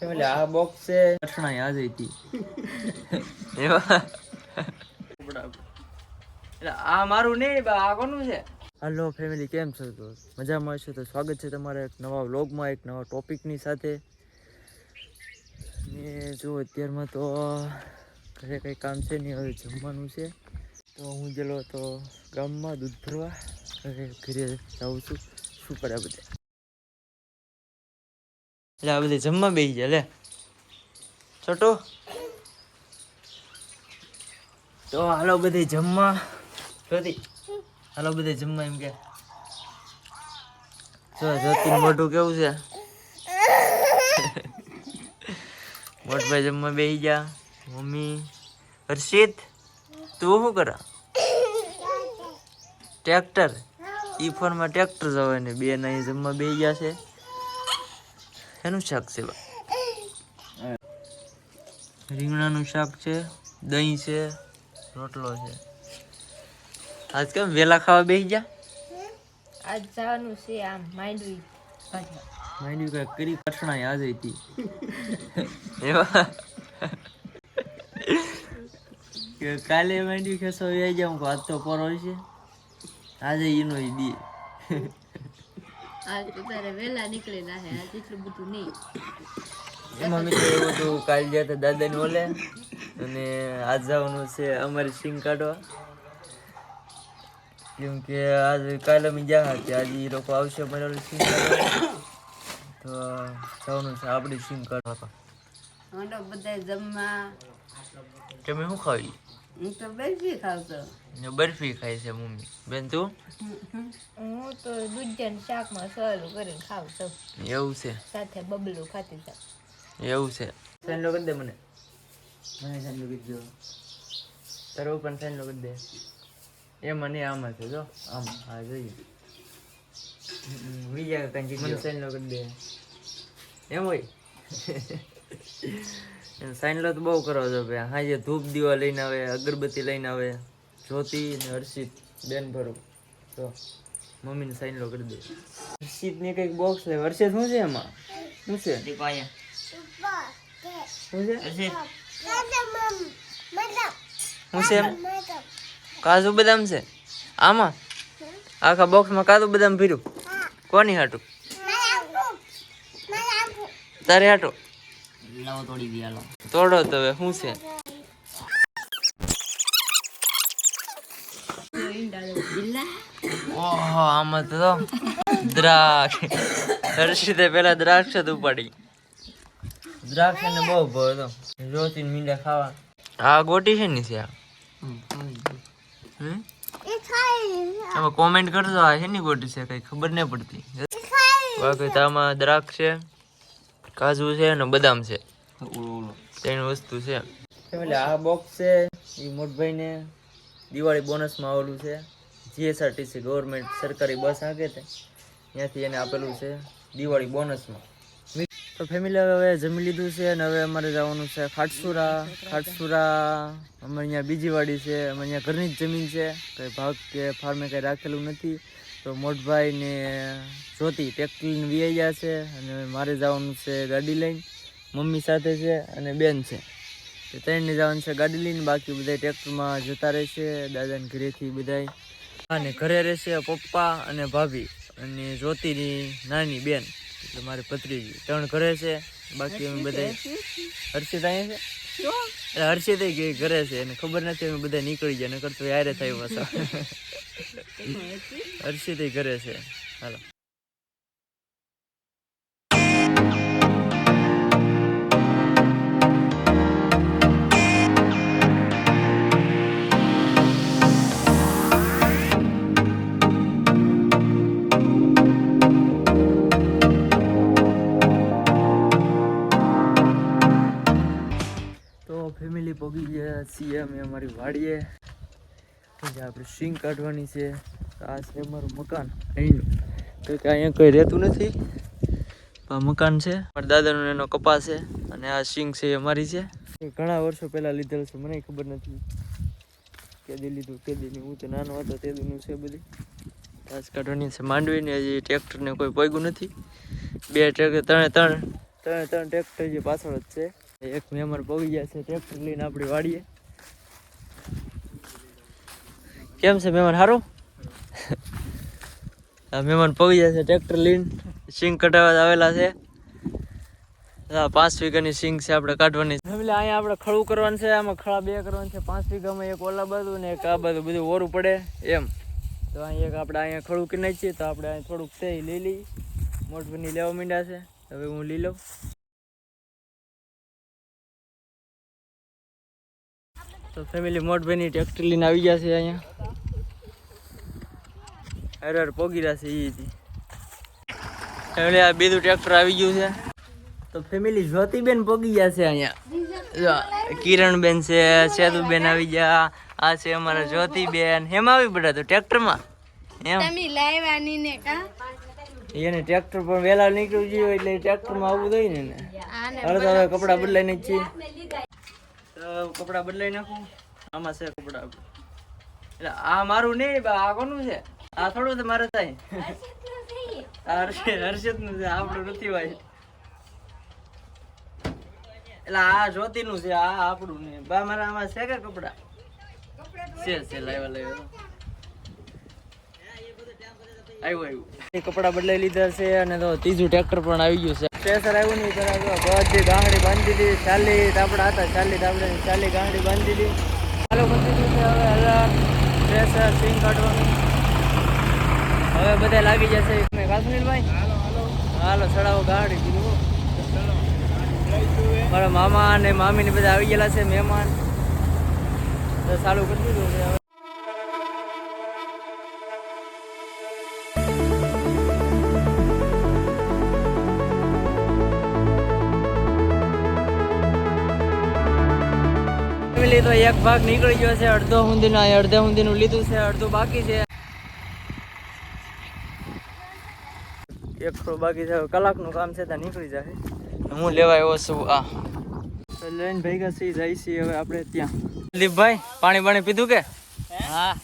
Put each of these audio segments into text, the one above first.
એટલે આ બોક્સ છે કઠણા યાદ હતી એવા એટલે આ મારું નહીં આ કોનું છે. હાલો ફેમિલી, કેમ છો? તો મજામાં હશો તો સ્વાગત છે તમારા એક નવા વ્લોગમાં, એક નવા ટોપિકની સાથે. ને જો અત્યારમાં તો ઘરે કંઈ કામ છે નહીં, હવે જમવાનું છે. તો હું ગયેલો તો ગામમાં દૂધ ભરવા, હવે ઘરે જાઉં છું. શું કરે બધા? એટલે આ બધે જમવા બેસી જાય લે છોટું. તો હાલો બધે જમવા, હાલો બધે જમવા એમ કે જોતી મોઢું કેવું છે. મોટભાઈ જમવા બેસી જા. મમ્મી હર્ષિત તું શું કરે? ટ્રેક્ટર ઈ ફોનમાં ટ્રેક્ટર જવાય ને બે નહીં જમવા બેસી ગયા છે. એનું શાક છે, રીંગણાનું શાક છે, દહીં છે, રોટલો છે. આજ કેમ વેલા ખાવા બેસી ગયા? આજ જવાનું છે આમ માંડવી કઈ કરી કઠણા યાદ હતી એવા કાલે માંડવી ખેસો આવી જાઉં આજ તો પરો છે, આજે એનો દી. આજ તારે વેલા નીકળેલા હે, આજ એટલું બધું નહીં. એમાં મિત્રો એવું હતું, કાલે ગયા હતા દાદાને ઓલે, અને આજ જવાનું છે અમારી સિંગ કાઢવા. કેમ કે આજ કાલે અમે ગયા હતા, આજે એ લોકો આવશે અમારી સિંગ કાઢવા, તો જવાનું છે આપણી સિંગ કાઢવા. હંડો બધા જમવા. તમે શું ખાવી? હું તો બરફી ખાવ તો. બરફી ખાય છે મમ્મી. બેન તું? હું તો દૂધિયા શાકમાં સવાલું કરીને ખાવ છું. એવું છે? સાથે બબલું ખાતી જાવ. એવું છે? ફેન લો કરી દે મને ફેન લો કરી દો. તારો પણ ફેન લો કરી દે. એમાં નહીં, આમાં છે જો, આમ હા જોઈએ બીજા કંઈ મને ફેન લો કરી દે એમ હોય. સાઈન લો તો બહુ કરો છો ભાઈ. હા, જે ધૂપ દીવા લઈને આવે, અગરબત્તી લઈને આવે, જ્યોતિ ને હર્ષિત બેન ભરું તો મમ્મીને સાઈન લો કરી દે. હર્ષિત ને કંઈક બોક્સ લે. હર્ષિત શું છે એમાં? શું છે? શું છે? શું છે એમ? કાજુ બદામ છે આમાં? આખા બોક્સમાં કાજુ બદામ ભર્યું? કોની હાટું? તારે હાટું? લાવો તોડી દે. હાલો તોડો તો હવે શું છે? ઓહો, આમાં તો દ્રાક્ષ. હર્ષિતે પેલા દ્રાક્ષ જ ઉપાડી. દ્રાક્ષ ને બહુ ભાવ તો જોતી મીંડા ખાવા. આ ગોટી છે ને છે આ? તમે કોમેન્ટ કરજો આ શેની ગોટી છે, કઈ ખબર નહીં પડતી. બાકી તો આમાં દ્રાક્ષ છે, કાજુ છે અને બદામ છે, ત્રણ વસ્તુ છે. એટલે આ બોક્સ છે એ મોટભાઈ ને દિવાળી બોનસમાં આવેલું છે. જીએસઆરટીસી ગવર્મેન્ટ સરકારી બસ આગે છે, ત્યાંથી એને આપેલું છે દિવાળી બોનસમાં. તો ફેમિલી હવે જમી લીધું છે અને હવે અમારે જવાનું છે ખાટસુરા. અમારે અહીંયા બીજી વાડી છે, અમારે અહીંયા ઘરની જ જમીન છે, કંઈ ભાગ કે ફાર્મે કંઈ રાખેલું નથી. તો મોટભાઈ ને જ્યોતિ ટ્રેક્ટર લઈને વી ગયા છે અને મારે જવાનું છે ગાડી લઈને. મમ્મી સાથે છે અને બેન છે, તો ત્રણને જવાનું છે ગાડી લઈને. બાકી બધા ટ્રેક્ટરમાં જતા રહેશે દાદાને ઘરેથી બધા. અને ઘરે રહેશે પપ્પા અને ભાભી અને જ્યોતિની નાની બેન, એટલે મારી ભત્રીજી. ત્રણ ઘરે છે, બાકી અમે બધા. હર્ષિત અહીંયા છે? હર્ષિત ઘરે છે, એને ખબર નથી અમે બધા નીકળી ગયા, નકર તો યારે થાય પાછા. હર્ષિત ઘરે છે. હાલો ફેમિલી પગી ગયા છીએ અમે અમારી વાડીએ. આપણે સિંગ કાઢવાની છે. આ છે અમારું મકાન અહીંનું, તો કે અહીંયા કંઈ રહેતું નથી. આ મકાન છે મારા દાદાનો, એનો કપાસ છે અને આ સિંગ છે અમારી છે. ઘણા વર્ષો પહેલાં લીધેલ છે, મને ખબર નથી કે દી લીધું કે દીની. હું તો નાનો હતો તે દીનું છે બધી. ઘાસ કાઢવાની છે માંડવીને. હજી ટ્રેક્ટરને કોઈ પગ્યું નથી. બે ટ્રેક્ટર ત્રણે ત્રણ ટ્રેક્ટર જે પાછળ જ છે. એક મહેમાન પહોંચી ગયા છે ટ્રેક્ટર લઈને આપણી વાડીએ. કેમ છે મહેમાન? સારું. મહેમાન પહોંચી ગયા છે ટ્રેક્ટર લઈને, સિંગ કટાવવા આવેલા છે. 5 વીઘાની સિંગ છે આપણે કાઢવાની. અહીંયા આપણે ખળું કરવાનું છે, આમાં ખળા 2 કરવાનું છે. 5 વીઘામાં એક ઓલા બાજુ ને એક આ બાજુ બધું ઓરું પડે એમ. તો અહીંયા એક આપણે અહીંયા ખળું કરી નાખીએ. તો આપણે અહીંયા થોડુંક છે એ લઈ લઈએ. મોટભરની લેવા માંડ્યા છે, હવે હું લઈ લઉં. તો ફેમિલી મોટભાઈની ટ્રેક્ટર લઈને આવી ગયા છે અહીંયા. હર પોગી રહ્યા છે એ. ફેમિલી આ બીજું ટ્રેક્ટર આવી ગયું છે. તો ફેમિલી જ્યોતિબેન પોગી ગયા છે અહીંયા. કિરણબેન છે, સેતુબેન આવી ગયા. આ છે અમારા જ્યોતિબેન. હેમાં આવી પડ્યા તો ટ્રેક્ટરમાં એમ. એને ટ્રેક્ટર પણ વહેલા નીકળવું જોઈએ એટલે ટ્રેક્ટરમાં આવવું જોઈએ ને. હવે તો હવે કપડાં બદલાઈને જ છીએ. તો કપડાં બદલાઈ નાખું. આમાં છે કપડાં. એટલે આ મારું નહીં, આ કોનું છે? આ થોડું તો મારે થાય. હર્ષદ નું છે, આપણું નથી ભાઈ. એટલે આ જ્યોતિ નું છે, આ આપણું ને. બા મારા આમાં છે કે કપડા છે લાવ્યા. આવ્યું કપડા બદલાઈ લીધા છે. અને તો ત્રીજું ટ્રેક્ટર પણ આવી ગયું છે. પ્રેશર આવ્યું નહીં બધી ગાંગડી બાંધી દીધી. 40 તાપડા હતા, 40 તાપડા 40 ગાંગડી બાંધી દીધી. ચાલો બધી દીધી. હવે પ્રેશર સિંગ કાઢવાનું. હવે બધા લાગી જશે. કાશ્મીરભાઈ હાલો ચડાવો ગાડી. કીધું મારા મામા અને મામી ને બધા આવી ગયેલા છે મહેમાન. તો ચાલુ કરી દીધું છે. તો એક ભાગ નીકળી ગયો છે. અડધો ઊંધીનું લીધું છે, અડધું બાકી છે. એક બાકી છે. કલાકનું કામ છે ત્યાં નીકળી જાય. હું લેવા આવ્યો છું. આ લઈને ભેગા થઈ જાય છે હવે આપણે ત્યાં. દીપભાઈ પાણી પીધું કે? હા.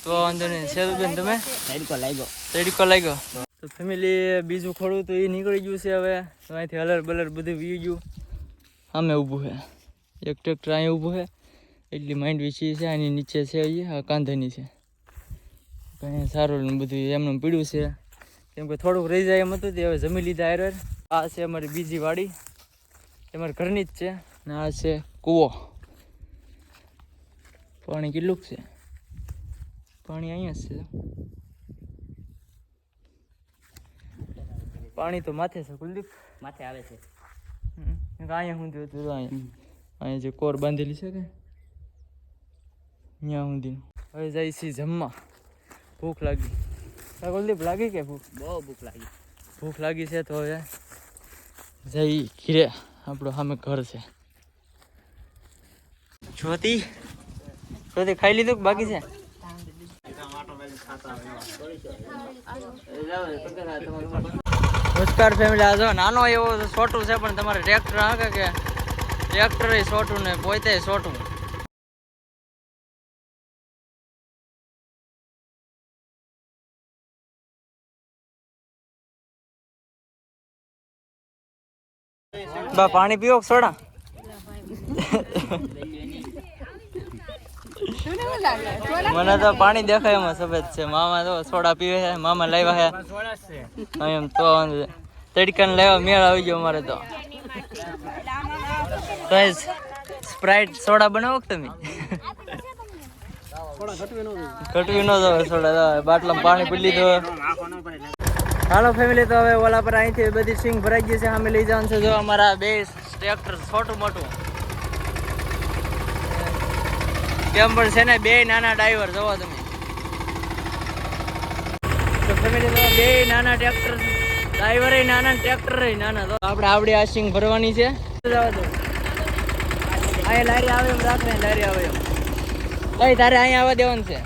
તો વાંધો નહીં. સેતુબેન તમે? તડકો લાગ્યો. તો ફેમિલી બીજું ખોડું તો એ નીકળી ગયું છે. હવે અહીંથી હલર બલર બધું વી ગયું. સામે ઊભું છે એક ટ્રેક્ટર. અહીં ઊભું છે. એટલી માંડ વીછી છે. આની નીચે છે અહીંયા કાંધાની છે. કંઈ સારું બધું એમનું પીડ્યું છે. કેમ કે થોડુંક રહી જાય એમ હતું. તે હવે જમી લીધા આયર. આ છે અમારી બીજી વાડી, અમારા ઘરની જ છે. ને આ છે કૂવો. પાણી કેટલું છે? પાણી અહીંયા જ છે. પાણી તો માથે છે. કુલદીપ માથે આવે છે. અહીંયા હું જોયું અહીંયા જે કોર બાંધેલી છે કે અહીંયા સુધી. હવે જાય છે જમવા. ભૂખ લાગી. કુલદીપ લાગી કે ભૂખ? બહુ ભૂખ લાગી છે. તો હવે જઈ ઘીરે. આપણું સામે ઘર છે. જ્યોતિ ખાઈ લીધું કે બાકી છે? નમસ્કાર ફેમિલી. આ જો નાનો એવો છોટું છે પણ તમારે ટ્રેક્ટર હાકે કે ટ્રેક્ટર છોટું ને પોતે છોટું. બા પાણી પીવો સોડા? મને તો પાણી દેખાય એમાં સફેદ છે. મામા તો સોડા પીવે છે. મામા લાવ્યા છે એમ. તો તડકાને લાવ્યા. મેળ આવી ગયો અમારે તો. સ્પ્રાઇટ સોડા બનાવો કે તમે? ઘટવી ન જાવ સોડા. બાટલામાં પાણી પી લીધું. હાલો ફેમિલી. તો હવે ઓલા પર અહીંથી બધી સિંગ ભરાઈ ગઈ છે. અમે લઈ જવાનું છે. જો અમારા 2 ટ્રેક્ટર છોટું મોટું કેમ પણ છે ને. 2 નાના ડ્રાઈવર જોવો તમે. તો ફેમિલી તો 2 નાના ટ્રેક્ટર ડ્રાઈવર નાના ટ્રેક્ટર નાના. તો આપણે આવડી આ સિંગ ભરવાની છે. જવા દો. અહીંયા લારી આવે એમ રાખે. લારી આવે એમ કઈ તારે અહીંયા આવવા દેવાનું છે.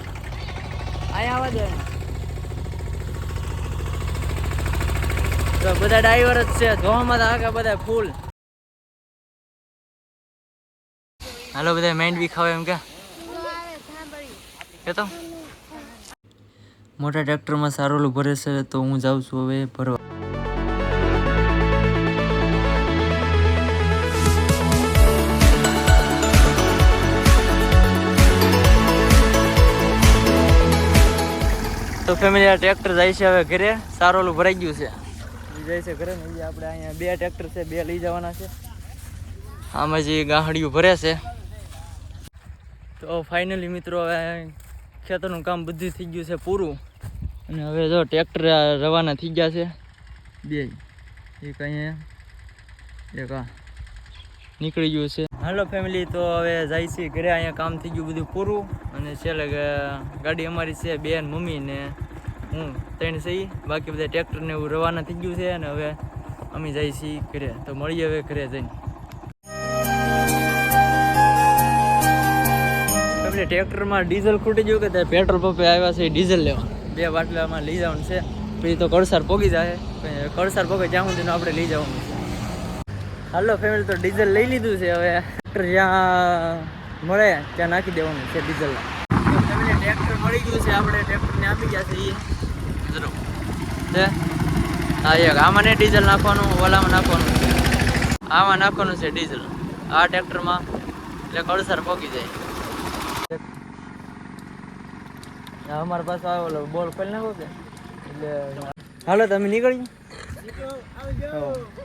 અહીંયા આવવા દેવાનું. બધા ડ્રાઈવર જ છે. ધોવામાં તો આખા બધા ફૂલ. હાલો બધા માઇન્ડ બી ખાવે એમ કે તો મોટા ટ્રેક્ટરમાં સારું ભરે છે. તો હું જાઉં છું હવે ભરવા. ફેમિલી આ ટ્રેક્ટર જાય છે હવે ઘરે, સારોલું ભરાઈ ગયું છે, એ જાય છે ઘરે ને. એ આપણે અહીંયા 2 ટ્રેક્ટર છે, 2 લઈ જવાના છે. આમાં જે ગાહડિયું ભરે છે. તો ફાઇનલી મિત્રો હવે ખેતરનું કામ બધું થઈ ગયું છે પૂરું, અને હવે જો ટ્રેક્ટર રવાના થઈ ગયા છે 2, એક અહીંયા એક આ નીકળી ગયું છે. હાલો ફેમિલી, તો હવે જાય છે ઘરે. અહીંયા કામ થઈ ગયું બધું પૂરું, અને છેલ્લે ગાડી અમારી છે 2 મમ્મી ને હું 3 સહી, બાકી બધા ટ્રેક્ટરને એવું રવાના થઈ ગયું છે, અને હવે અમે જાય છીએ ઘરે. તો મળીએ હવે ઘરે જઈને. ફેમિલી ટ્રેક્ટરમાં ડીઝલ ખૂટી ગયું કે પેટ્રોલ પંપે આવ્યા છે ડીઝલ લેવા. 2 બાટલામાં લઈ જવાનું છે, પછી તો કળસાર પોગી જાય. કળસાર પોગે ત્યાં સુધી આપણે લઈ જવાનું છે. હાલો ફેમિલી, તો ડીઝલ લઈ લીધું છે. હવે ટ્રેક્ટર જ્યાં મળે ત્યાં નાખી દેવાનું છે ડીઝલ. ફેમિલી ટ્રેક્ટર મળી ગયું છે, આપણે ટ્રેક્ટરને આપી ગયા છે. એ જરૂર છે. હા, એક આમાં ને ડીઝલ નાખવાનું, ઓલામાં નાખવાનું છે, આમાં નાખવાનું છે ડીઝલ આ ટ્રેક્ટરમાં, એટલે કળસાર પોગી જાય. અમારા પાસે આવેલો બોલ ખોલી નાખો કે એટલે. હાલો તમે નીકળી.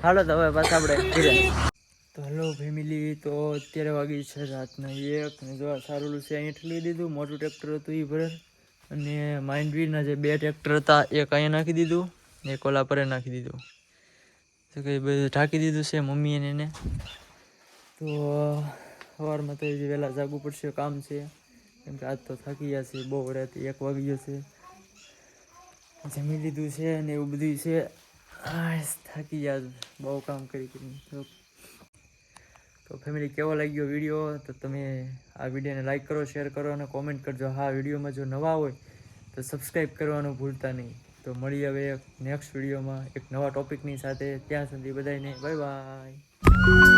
હાલો તો હવે પાછા આપણે ઘરે. તો હલો ફેમિલી, તો અત્યારે વાગી છે રાતના 1 ને જો સારું છે અહીંયા ઠેલી દીધું. મોટું ટ્રેક્ટર હતું એ ભરે, અને માઇન્ડવીના જે 2 ટ્રેક્ટર હતા એક અહીંયા નાખી દીધું, એક ઓલા પરે નાખી દીધું. તો કંઈ બધું ઢાંકી દીધું છે મમ્મીએ ને એને. તો સવારમાં તો હજી વહેલા જાગવું પડશે, કામ છે, કેમ કે આજ તો થાકી ગયા છે બહુ. રાતે 1 વાગી ગયો છે. જમી લીધું છે ને એવું બધું છે. થાકી ગયા, બહુ કામ કરી કરીને. તો ફેમિલી, કેવો લાગ્યો વિડીયો? તો તમે આ વિડીયોને લાઈક કરો, શેર કરો અને કોમેન્ટ કરજો. હા, વિડીયોમાં જો નવા હોય તો સબસ્ક્રાઈબ કરવાનું ભૂલતા નહીં. તો મળીએ હવે નેક્સ્ટ વિડીયોમાં એક નવા ટોપિકની સાથે. ત્યાં સુધી બધાને બાય બાય.